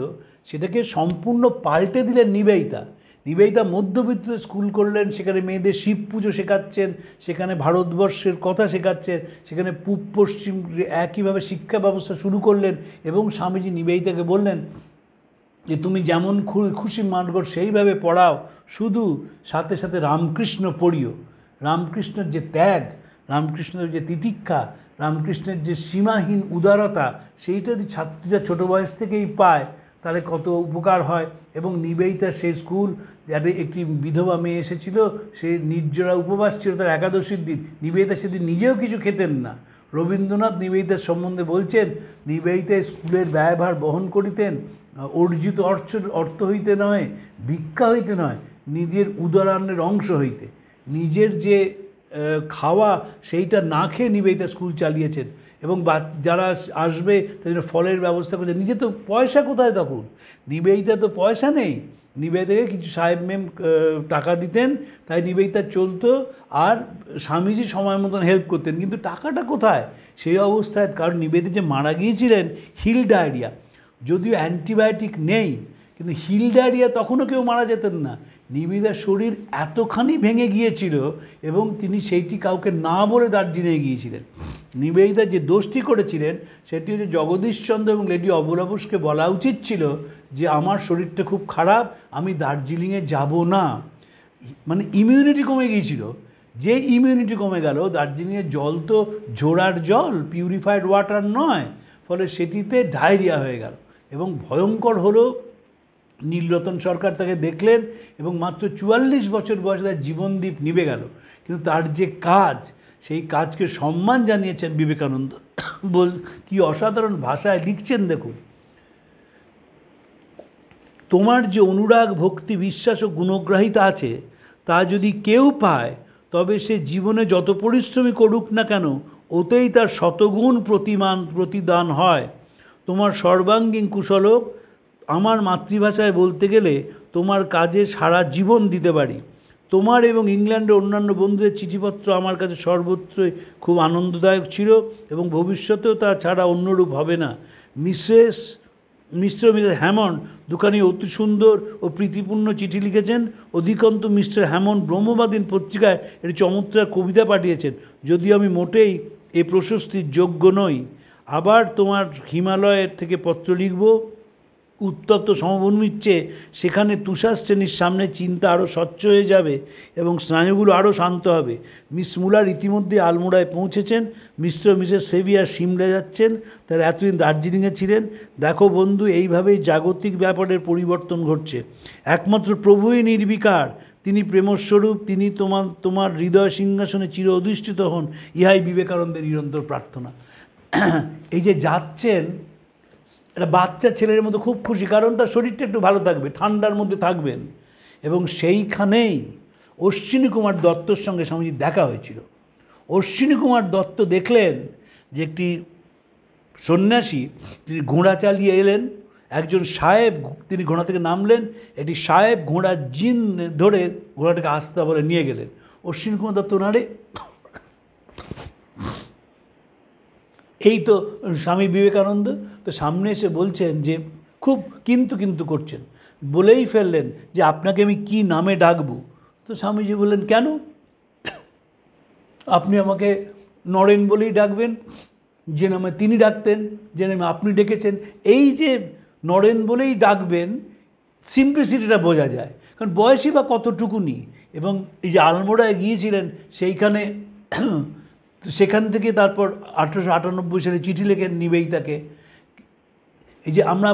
সেটাকে সম্পূর্ণ পাল্টে দিলেন নিবেদিতা। নিবেদিতা মধ্যবিত্ত স্কুল করলেন, সেখানে মেয়েদের শিব পুজো শেখাচ্ছেন, সেখানে ভারতবর্ষের কথা শেখাচ্ছেন, সেখানে পূব পশ্চিম একইভাবে শিক্ষা ব্যবস্থা শুরু করলেন। এবং স্বামীজি নিবেদিতাকে বললেন যে তুমি যেমন খুশি মানগর সেইভাবে পড়াও, শুধু সাথে সাথে রামকৃষ্ণ পড়িও। রামকৃষ্ণের যে ত্যাগ, রামকৃষ্ণের যে তিতিক্ষা, রামকৃষ্ণের যে সীমাহীন উদারতা, সেইটা যদি ছাত্রীরা ছোটো বয়স থেকেই পায় তাহলে কত উপকার হয়। এবং নিবেদিতা সেই স্কুল, যাতে একটি বিধবা মেয়ে এসেছিল, সে নির্জরা উপবাস ছিল তার একাদশীর দিন, নিবেদিতা সেদিন নিজেও কিছু খেতেন না। রবীন্দ্রনাথ নিবেদিতার সম্বন্ধে বলছেন, নিবেদিতা স্কুলের ব্যয়ভার বহন করিতেন, অর্জিত অর্থ হইতে নয়, ভিক্ষা হইতে নয়, নিজের উদরান্নের অংশ হইতে। নিজের যে খাওয়া সেইটা না খেয়ে নিবেদিতা স্কুল চালিয়েছেন এবং যারা আসবে তাদের ফলের ব্যবস্থা করেছেন। নিজে তো পয়সা কোথায় তখন? নিবেদিতা তো পয়সা নেই, নিবেদিতাকে কিছু সাহেব মেম টাকা দিতেন, তাই নিবেদিতা চলতো, আর স্বামীজি সময় মতন হেল্প করতেন, কিন্তু টাকাটা কোথায়? সেই অবস্থায়, কারণ নিবেদিতা যে মারা গিয়েছিলেন হিল ডায়রিয়া, যদিও অ্যান্টিবায়োটিক নেই, কিন্তু হিল ডায়রিয়া তখনও কেউ মারা যেতেন না। নিবেদিতার শরীর এতখানি ভেঙে গিয়েছিল এবং তিনি সেইটি কাউকে না বলে দার্জিলিংয়ে গিয়েছিলেন। নিবেদিতা যে দোষটি করেছিলেন সেটি হচ্ছে জগদীশচন্দ্র এবং লেডি অবলা বোসকে বলা উচিত ছিল যে আমার শরীরটা খুব খারাপ, আমি দার্জিলিংয়ে যাব না। মানে ইমিউনিটি কমে গিয়েছিল, যে ইমিউনিটি কমে গেল, দার্জিলিংয়ের জল তো ঝোড়ার জল, পিউরিফাইড ওয়াটার নয়, ফলে সেটিতে ডায়রিয়া হয়ে গেল এবং ভয়ঙ্কর হলো। নীলরতন সরকার তাকে দেখলেন এবং মাত্র 44 বছর বয়সে তার জীবনদীপ নিভে গেল, কিন্তু তার যে কাজ, সেই কাজকে সম্মান জানিয়েছেন বিবেকানন্দ। কি অসাধারণ ভাষায় লিখছেন দেখুন, তোমার যে অনুরাগ, ভক্তি, বিশ্বাস ও গুণগ্রাহিতা আছে, তা যদি কেউ পায় তবে সে জীবনে যত পরিশ্রমী করুক না কেন ওতেই তার শতগুণ প্রতিদান হয়। তোমার সর্বাঙ্গীন কুশলক, আমার মাতৃভাষায় বলতে গেলে তোমার কাজে সারা জীবন দিতে পারি। তোমার এবং ইংল্যান্ডের অন্যান্য বন্ধুদের চিঠিপত্র আমার কাছে সর্বত্রই খুব আনন্দদায়ক ছিল এবং ভবিষ্যতেও তা ছাড়া অন্যরূপ হবে না। মিস্টার ও মিসেস হ্যামন্ড দুখানি অতি সুন্দর ও প্রীতিপূর্ণ চিঠি লিখেছেন। অধিকন্তু মিস্টার হ্যামন্ড ব্রহ্মবাদীন পত্রিকায় একটি চমৎকার কবিতা পাঠিয়েছেন, যদিও আমি মোটেই এ প্রশস্তির যোগ্য নই। আবার তোমার হিমালয়ের থেকে পত্র লিখব, উত্তপ্ত সমভূমির চেয়ে সেখানে তুষার শ্রেণীর সামনে চিন্তা আরও স্বচ্ছ হয়ে যাবে এবং স্নায়ুগুলো আরও শান্ত হবে। মিস মুলার ইতিমধ্যে আলমোড়ায় পৌঁছেছেন। মিস্টার ও মিসেস সেভিয়ার সিমলা যাচ্ছেন, তারা এতদিন দার্জিলিংয়ে ছিলেন। দেখো বন্ধু, এইভাবেই জাগতিক ব্যাপারের পরিবর্তন ঘটছে। একমাত্র প্রভুই নির্বিকার, তিনি প্রেমস্বরূপ, তিনি তোমার হৃদয় সিংহাসনে চির অধিষ্ঠিত হন, ইহাই বিবেকানন্দের নিরন্তর প্রার্থনা। এই যে যাচ্ছেন, একটা বাচ্চা ছেলের মতো খুব খুশি, কারণ তার শরীরটা একটু ভালো থাকবে, ঠান্ডার মধ্যে থাকবেন। এবং সেইখানেই অশ্বিনী কুমার দত্তর সঙ্গে স্বামীজির দেখা হয়েছিল। অশ্বিনী কুমার দত্ত দেখলেন যে একটি সন্ন্যাসী, তিনি ঘোড়া চালিয়ে এলেন, একজন সাহেব, তিনি ঘোড়া থেকে নামলেন, একটি সাহেব ঘোড়ার জিন ধরে ঘোড়াটাকে আস্তে বলে নিয়ে গেলেন। অশ্বিনী কুমার দত্ত নাড়ে, এই তো স্বামী বিবেকানন্দ। তো সামনে এসে বলছেন যে খুব কিন্তু করছেন, বলেই ফেললেন যে আপনাকে আমি কি নামে ডাকবো। তো স্বামীজি বললেন, কেন? আপনি আমাকে নরেন বলেই ডাকবেন, যে নামে তিনি ডাকতেন, যে নামে আপনি ডেকেছেন। এই যে নরেন বলেই ডাকবেন, সিম্পলিসিটিটা বোঝা যায়, কারণ বয়সই বা কতটুকুনি। এবং এই যে আলমোড়ায় গিয়েছিলেন, সেইখানে সেখান থেকে তারপর 1898 সালে চিঠি লেখেন নিবেদিতাকে। এই যে আমরা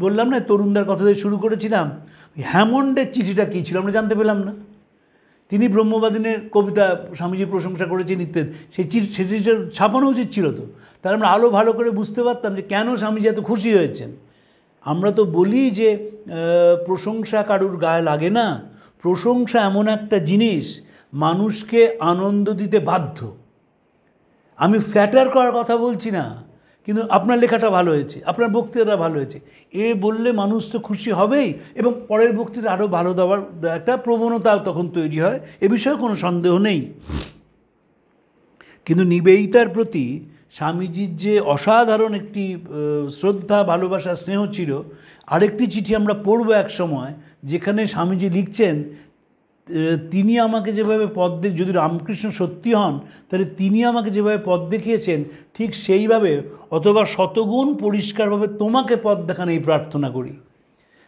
বললাম না তরুণদার কথা দিয়ে শুরু করেছিলাম, হ্যামন্ডের চিঠিটা কী ছিল আমরা জানতে পেলাম না। তিনি ব্রহ্মবাদিনের কবিতা স্বামীজির প্রশংসা করেছেন ইত্যাদি, সেই চিঠিটা ছাপানো উচিত ছিল। তো তাহলে আমরা আরও ভালো করে বুঝতে পারতাম যে কেন স্বামীজি এত খুশি হয়েছেন। আমরা তো বলি যে প্রশংসা কারুর গায়ে লাগে না। প্রশংসা এমন একটা জিনিস মানুষকে আনন্দ দিতে বাধ্য। আমি ফ্ল্যাটার করার কথা বলছি না, কিন্তু আপনার লেখাটা ভালো হয়েছে, আপনার বক্তৃতাটা ভালো হয়েছে, এ বললে মানুষ তো খুশি হবেই, এবং পরের বক্তৃতা আরও ভালো দেওয়ার একটা প্রবণতাও তখন তৈরি হয়, এ বিষয়ে কোনো সন্দেহ নেই। কিন্তু নিবেদিতার প্রতি স্বামীজির যে অসাধারণ একটি শ্রদ্ধা, ভালোবাসা, স্নেহ ছিল। আরেকটি চিঠি আমরা পড়ব এক সময়, যেখানে স্বামীজি লিখছেন, তিনি আমাকে যেভাবে যদি রামকৃষ্ণ সত্যি হন, তাহলে তিনি আমাকে যেভাবে পথ দেখিয়েছেন, ঠিক সেইভাবে অথবা শতগুণ পরিষ্কারভাবে তোমাকে পথ দেখান এই প্রার্থনা করি।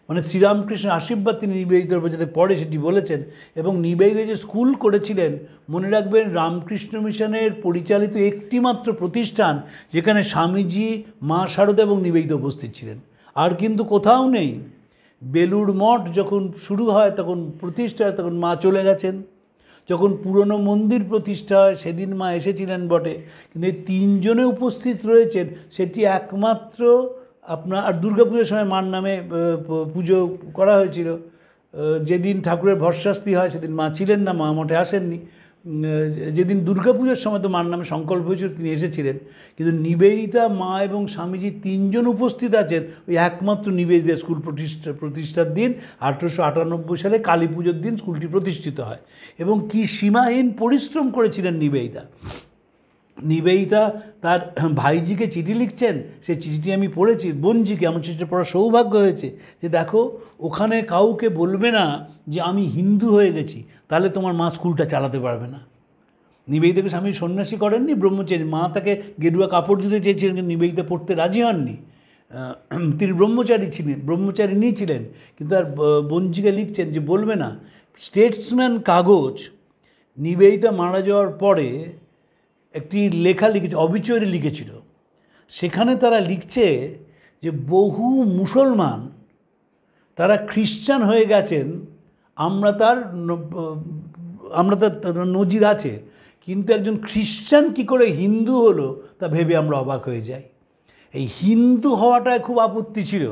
মানে শ্রীরামকৃষ্ণের আশীর্বাদ তিনি নিবেদিতার উপর যাতে পড়ে সেটি বলেছেন। এবং নিবেদিতা যে স্কুল করেছিলেন, মনে রাখবেন, রামকৃষ্ণ মিশনের পরিচালিত একটিমাত্র প্রতিষ্ঠান যেখানে স্বামীজি, মা শারদা এবং নিবেদিতা উপস্থিত ছিলেন, আর কিন্তু কোথাও নেই। বেলুড় মঠ যখন শুরু হয়, তখন প্রতিষ্ঠা হয়, তখন মা চলে গেছেন। যখন পুরনো মন্দির প্রতিষ্ঠা হয়, সেদিন মা এসেছিলেন বটে, কিন্তু এই তিনজনে উপস্থিত রয়েছেন, সেটি একমাত্র আপনার। আর দুর্গাপুজোর সময় মার নামে পুজো করা হয়েছিল। যেদিন ঠাকুরের ভরশাস্তি হয় সেদিন মা ছিলেন না, মা মঠে আসেননি। যেদিন দুর্গাপুজোর সময় তো মার নামে সংকল্প হয়েছিল, তিনি এসেছিলেন। কিন্তু নিবেদিতা, মা এবং স্বামীজি তিনজন উপস্থিত আছেন ওই একমাত্র নিবেদিতা স্কুল প্রতিষ্ঠার দিন। 1898 সালে কালী পুজোর দিন স্কুলটি প্রতিষ্ঠিত হয়। এবং কি সীমাহীন পরিশ্রম করেছিলেন নিবেদিতা। নিবেদিতা তার ভাইজিকে চিঠি লিখছেন, সেই চিঠিটি আমি পড়েছি, বোনজিকে আমার চিঠিটা পড়ার সৌভাগ্য হয়েছে, যে দেখো ওখানে কাউকে বলবে না যে আমি হিন্দু হয়ে গেছি, তাহলে তোমার মা স্কুলটা চালাতে পারবে না। নিবেদিতাকে স্বামী সন্ন্যাসী করেননি, ব্রহ্মচারী। মা তাকে গেরুয়া কাপড় দিতে চেয়েছিলেন, কিন্তু নিবেদিতা পড়তে রাজি হননি। তিনি ব্রহ্মচারিণী ছিলেন, কিন্তু তার বোনজিকে লিখছেন যে বলবে না। স্টেটসম্যান কাগজ নিবেদিতা মারা যাওয়ার পরে একটি লেখা লিখেছে, অবিচয়রি লিখেছিল। সেখানে তারা লিখছে যে বহু মুসলমান তারা খ্রিস্টান হয়ে গেছেন, আমরা তার নজির আছে, কিন্তু একজন খ্রিস্টান কী করে হিন্দু হলো তা ভেবে আমরা অবাক হয়ে যাই। এই হিন্দু হওয়াটায় খুব আপত্তি ছিল,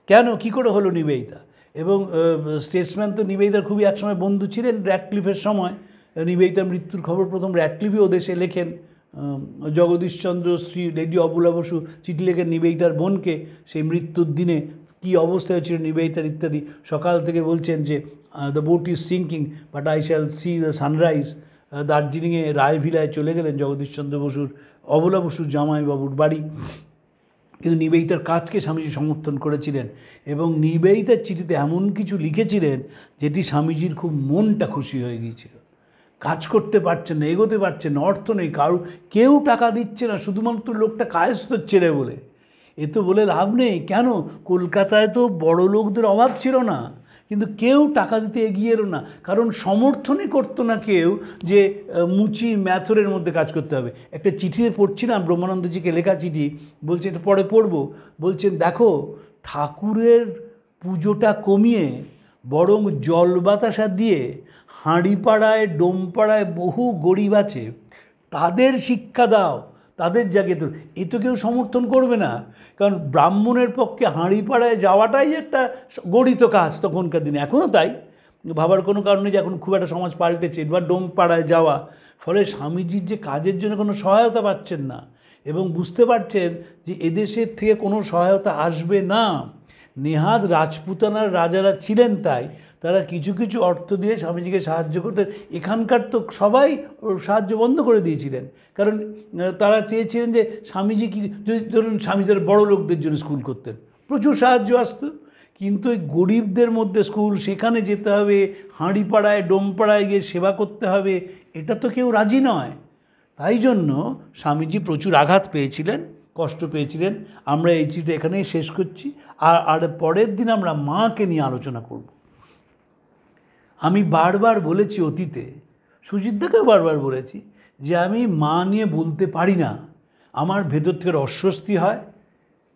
কেন কী করে হলো নিবেদিতা। এবং স্টেটসম্যান তো নিবেদিতার খুবই একসময় বন্ধু ছিলেন। র্যাডক্লিফের সময় নিবেদিতার মৃত্যুর খবর প্রথম র্যাডক্লিফই ওদেশে লেখেন। জগদীশচন্দ্র শ্রী লেডি অবলা বসু চিঠি লেখেন নিবেদিতার বোনকে, সেই মৃত্যুর দিনে কী অবস্থা হয়েছিল নিবেদিতার ইত্যাদি। সকাল থেকে বলছেন যে the BOT is sinking but I shall C the sunrise. দার্জিলিংয়ে রায়ভিলায় চলে গেলেন জগদীশচন্দ্র বসুর, অবলা বসুর জামাইবাবুর বাড়ি। কিন্তু নিবেদিতার কাজকে স্বামীজি সমর্থন করেছিলেন, এবং নিবেদিতার চিঠিতে এমন কিছু লিখেছিলেন যেটি স্বামীজির খুব মনটা খুশি হয়ে গিয়েছিল। কাজ করতে পারছেন না, এগোতে পারছেন না, অর্থ নেই, কেউ টাকা দিচ্ছে না, শুধুমাত্র লোকটা কায়স্থ ছেলে বলে। এ তো বলে লাভ নেই। কেন? কলকাতায় তো বড় লোকদের অভাব ছিল না, কিন্তু কেউ টাকা দিতে এগিয়ে এলো না, কারণ সমর্থনই করতো না কেউ যে মুচি ম্যাথরের মধ্যে কাজ করতে হবে। একটা চিঠিতে পড়ছিলাম, ব্রহ্মানন্দজিকে লেখা চিঠি, বলছে এটা পরে পড়বো, বলছেন দেখো ঠাকুরের পুজোটা কমিয়ে বরং জল বাতাসা দিয়ে হাঁড়িপাড়ায় ডোমপাড়ায় বহু গরিব আছে, তাদের শিক্ষা দাও, তাদের জায়গায় তো এ তো কেউ সমর্থন করবে না। কারণ ব্রাহ্মণের পক্ষে হাঁড়িপাড়ায় যাওয়াটাই একটা গড়িত কাজ তখনকার দিনে, এখনও তাই, ভাবার কোনো কারণে যে এখন খুব একটা সমাজ পাল্টেছে, বা ডোমপাড়ায় যাওয়া। ফলে স্বামীজির যে কাজের জন্য কোনো সহায়তা পাচ্ছেন না, এবং বুঝতে পারছেন যে এদেশের থেকে কোনো সহায়তা আসবে না। নেহাত রাজপুতানার রাজারা ছিলেন, তাই তারা কিছু কিছু অর্থ দিয়ে স্বামীজিকে সাহায্য করতেন। এখানকার তো সবাই সাহায্য বন্ধ করে দিয়েছিলেন, কারণ তারা চেয়েছিলেন যে স্বামীজি কি, যদি ধরুন স্বামীদের বড় লোকদের জন্য স্কুল করতেন, প্রচুর সাহায্য আসতো, কিন্তু ওই গরিবদের মধ্যে স্কুল, সেখানে যেতে হবে, হাঁড়িপাড়ায় ডোমপাড়ায় গিয়ে সেবা করতে হবে, এটা তো কেউ রাজি নয়। তাই জন্য স্বামীজি প্রচুর আঘাত পেয়েছিলেন, কষ্ট পেয়েছিলেন। আমরা এই চিঠিটা এখানেই শেষ করছি, আর পরের দিন আমরা মাকে নিয়ে আলোচনা করব। আমি বারবার বলেছি অতীতে, সুজিতদাকেও বারবার বলেছি, যে আমি মা নিয়ে বলতে পারি না, আমার ভেতর থেকে অস্বস্তি হয়।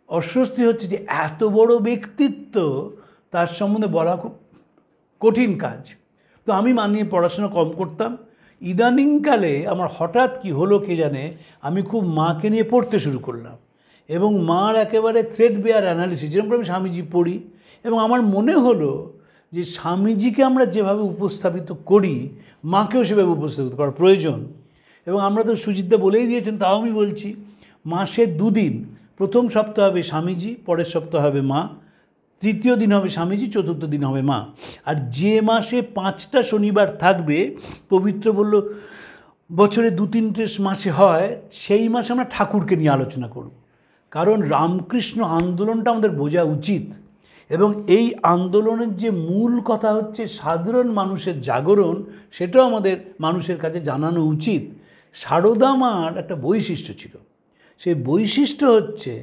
অস্বস্তি হচ্ছে যে এত বড় ব্যক্তিত্ব, তার সম্বন্ধে বলা খুব কঠিন কাজ। তো আমি মা নিয়ে পড়াশোনা কম করতাম। ইদানিংকালে আমার হঠাৎ কি হলো কে জানে, আমি খুব মাকে নিয়ে পড়তে শুরু করলাম, এবং মার একেবারে থ্রেড বেয়ার অ্যানালিসিস, যেরকম আমি স্বামীজি পড়ি, এবং আমার মনে হলো যে স্বামীজিকে আমরা যেভাবে উপস্থাপিত করি, মাকেও সেভাবে উপস্থাপিত করা প্রয়োজন। এবং আমরা তো সুজিতদা বলেই দিয়েছেন, তাও আমি বলছি, মাসে 2 দিন, প্রথম সপ্তাহ হবে স্বামীজি, পরের সপ্তাহ হবে মা, তৃতীয় দিন হবে স্বামীজি, চতুর্থ দিন হবে মা। আর যে মাসে 5টা শনিবার থাকবে, পবিত্র বলল বছরে 2-3টে মাসে হয়, সেই মাসে আমরা ঠাকুরকে নিয়ে আলোচনা করব। কারণ রামকৃষ্ণ আন্দোলনটা আমাদের বোঝা উচিত, এবং এই আন্দোলনের যে মূল কথা হচ্ছে সাধারণ মানুষের জাগরণ, সেটাও আমাদের মানুষের কাছে জানানো উচিত। সারদা মার একটা বৈশিষ্ট্য ছিল, সেই বৈশিষ্ট্য হচ্ছে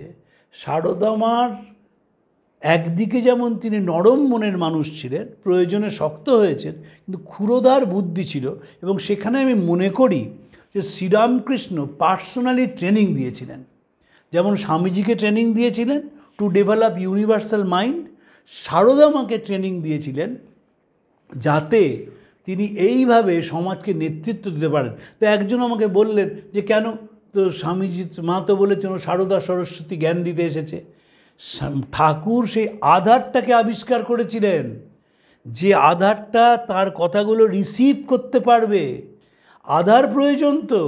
সারদা মার একদিকে যেমন তিনি নরম মনের মানুষ ছিলেন, প্রয়োজনে শক্ত হয়েছেন, কিন্তু ক্ষুরোদার বুদ্ধি ছিল। এবং সেখানে আমি মনে করি যে শ্রীরামকৃষ্ণ পার্সোনালি ট্রেনিং দিয়েছিলেন, যেমন স্বামীজিকে ট্রেনিং দিয়েছিলেন to develop universal mind, Sarada মাকে ট্রেনিং দিয়েছিলেন যাতে তিনি এইভাবে সমাজকে নেতৃত্ব দিতে পারেন। তো একজন আমাকে বললেন যে কেন, তো স্বামীজি মা তো বলেছেন সারদা সরস্বতী জ্ঞান দিতে এসেছে। ঠাকুর সেই আধারটাকে আবিষ্কার করেছিলেন, যে আধারটা তার কথাগুলো রিসিভ করতে পারবে। আধার প্রয়োজন তো,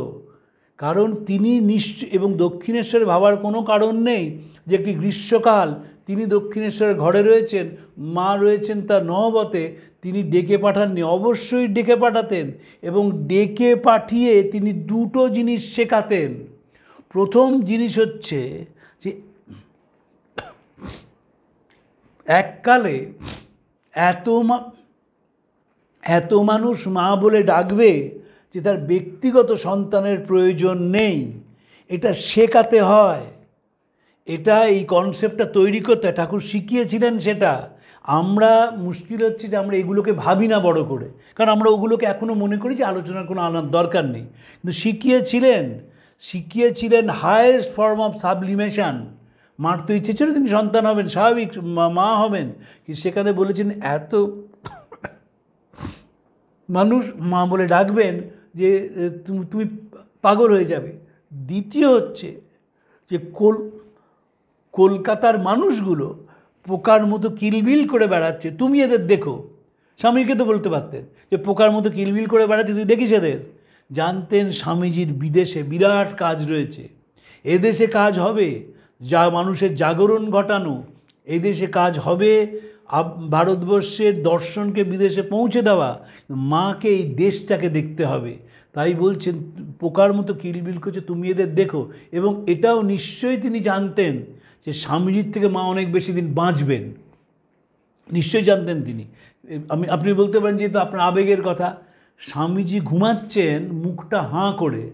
কারণ তিনি নিশ্চয়, এবং দক্ষিণেশ্বরে ভাবার কোনো কারণ নেই যে একটি গ্রীষ্মকাল তিনি দক্ষিণেশ্বরের ঘরে রয়েছেন, মা রয়েছেন তার নহবতে, তিনি ডেকে পাঠাননি, অবশ্যই ডেকে পাঠাতেন, এবং ডেকে পাঠিয়ে তিনি 2টো জিনিস শেখাতেন। প্রথম জিনিস হচ্ছে যে এককালে এত মানুষ মা বলে ডাকবে যে তার ব্যক্তিগত সন্তানের প্রয়োজন নেই, এটা শেখাতে হয়। এটা এই কনসেপ্টটা তৈরি করতে ঠাকুর শিখিয়েছিলেন। সেটা আমরা, মুশকিল হচ্ছে যে আমরা এগুলোকে ভাবি না বড় করে, কারণ আমরা ওগুলোকে এখনও মনে করি যে আলোচনার কোনো আনার দরকার নেই। কিন্তু শিখিয়েছিলেন হায়েস্ট ফর্ম অফ সাবলিমেশন। মার তো ইচ্ছে ছিল তিনি সন্তান হবেন, স্বাভাবিক মা হবেন, কিন্তু সেখানে বলেছেন এত মানুষ মা বলে ডাকবেন যে তুমি পাগল হয়ে যাবে। দ্বিতীয় হচ্ছে যে কলকাতার মানুষগুলো পোকার মতো কিলবিল করে বেড়াচ্ছে, তুমি এদের দেখো। স্বামীকে তো বলতে পারতেন যে পোকার মতো কিলবিল করে বেড়াচ্ছে, তুই দেখিস এদের। জানতেন স্বামীজির বিদেশে বিরাট কাজ রয়েছে, এদেশে কাজ হবে যা মানুষের জাগরণ ঘটানো, এদেশে কাজ হবে ভারতবর্ষের দর্শনকে বিদেশে পৌঁছে দেওয়া। মাকে এই দেশটাকে দেখতে হবে, তাই বলছেন পোকার মতো কিলবিল করছে, তুমি এদের দেখো। এবং এটাও নিশ্চয়ই তিনি জানতেন যে স্বামীজির থেকে মা অনেক বেশি দিন বাঁচবেন, নিশ্চয়ই জানতেন তিনি। আপনি বলতে পারেন যেহেতু আপনার আবেগের কথা, স্বামীজি ঘুমাচ্ছেন মুখটা হাঁ করে,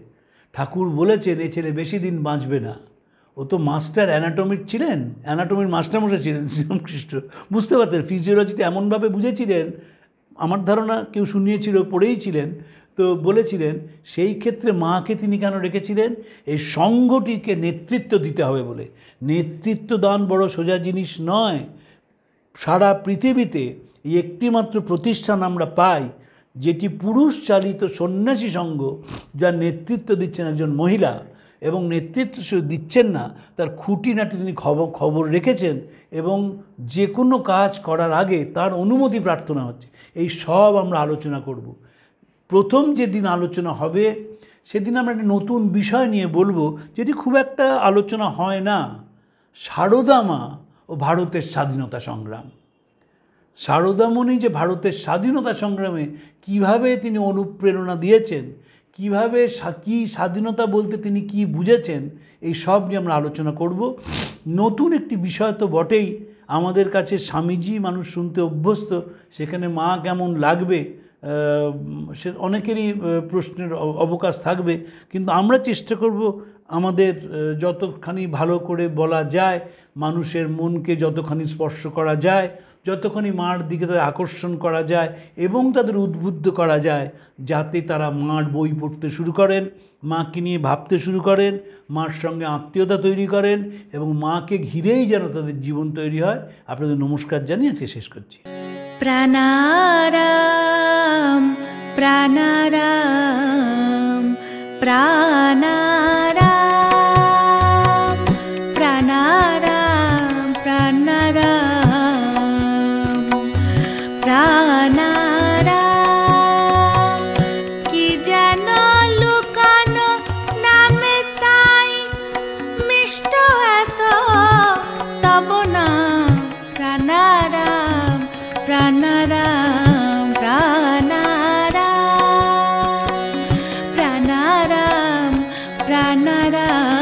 ঠাকুর বলেছেন এ ছেলে বেশি দিন বাঁচবে না, ও তো মাস্টার অ্যানাটমির ছিলেন, অ্যানাটমির মাস্টারমশাই ছিলেন শ্রীরামকৃষ্ণ। বুঝতে পারতেন, ফিজিওলজিটা এমনভাবে বুঝেছিলেন, আমার ধারণা কেউ শুনিয়েছিল, পড়েইছিলেন, তো বলেছিলেন সেই ক্ষেত্রে মাকে তিনি কেন রেখেছিলেন, এই সঙ্ঘটিকে নেতৃত্ব দিতে হবে বলে। নেতৃত্ব দান বড় সোজা জিনিস নয়। সারা পৃথিবীতে এই একটিমাত্র প্রতিষ্ঠান আমরা পাই যেটি পুরুষ চালিত সন্ন্যাসী সংঘ, যার নেতৃত্ব দিচ্ছেন একজন মহিলা, এবং নেতৃত্ব শুধু দিচ্ছেন না, তার খুঁটিনাটি তিনি খবর রেখেছেন, এবং যে কোনো কাজ করার আগে তার অনুমতি প্রার্থনা হচ্ছে। এই সব আমরা আলোচনা করব। প্রথম যেদিন আলোচনা হবে সেদিন আমরা একটা নতুন বিষয় নিয়ে বলবো, যেটি খুব একটা আলোচনা হয় না, সারদা মা ও ভারতের স্বাধীনতা সংগ্রাম। সারদামণি যে ভারতের স্বাধীনতা সংগ্রামে কিভাবে তিনি অনুপ্রেরণা দিয়েছেন, কিভাবে কি স্বাধীনতা বলতে তিনি কি বুঝেছেন, এই সব নিয়ে আমরা আলোচনা করব। নতুন একটি বিষয় তো বটেই, আমাদের কাছে স্বামীজি মানুষ শুনতে অভ্যস্ত, সেখানে মা কেমন লাগবে সে অনেকেরই প্রশ্নের অবকাশ থাকবে, কিন্তু আমরা চেষ্টা করব আমাদের যতখানি ভালো করে বলা যায়, মানুষের মনকে যতখানি স্পর্শ করা যায়, যতখানি মার দিকে তাদের আকর্ষণ করা যায় এবং তাদের উদ্বুদ্ধ করা যায়, যাতে তারা মার বই পড়তে শুরু করেন, মাকে নিয়ে ভাবতে শুরু করেন, মার সঙ্গে আত্মীয়তা তৈরি করেন, এবং মাকে ঘিরেই যেন তাদের জীবন তৈরি হয়। আপনাদের নমস্কার জানিয়ে আজকে শেষ করছি। প্রাণারাম প্রাণারাম প্রাণারাম প্রাণারাম প্রাণারাম প্রাণারাম। কি যেন লুকানো নামে তাই মিষ্ট এত তব নাম। প্রাণারাম প্রাণারাম প্রাণারাম প্রাণারাম প্রাণারাম।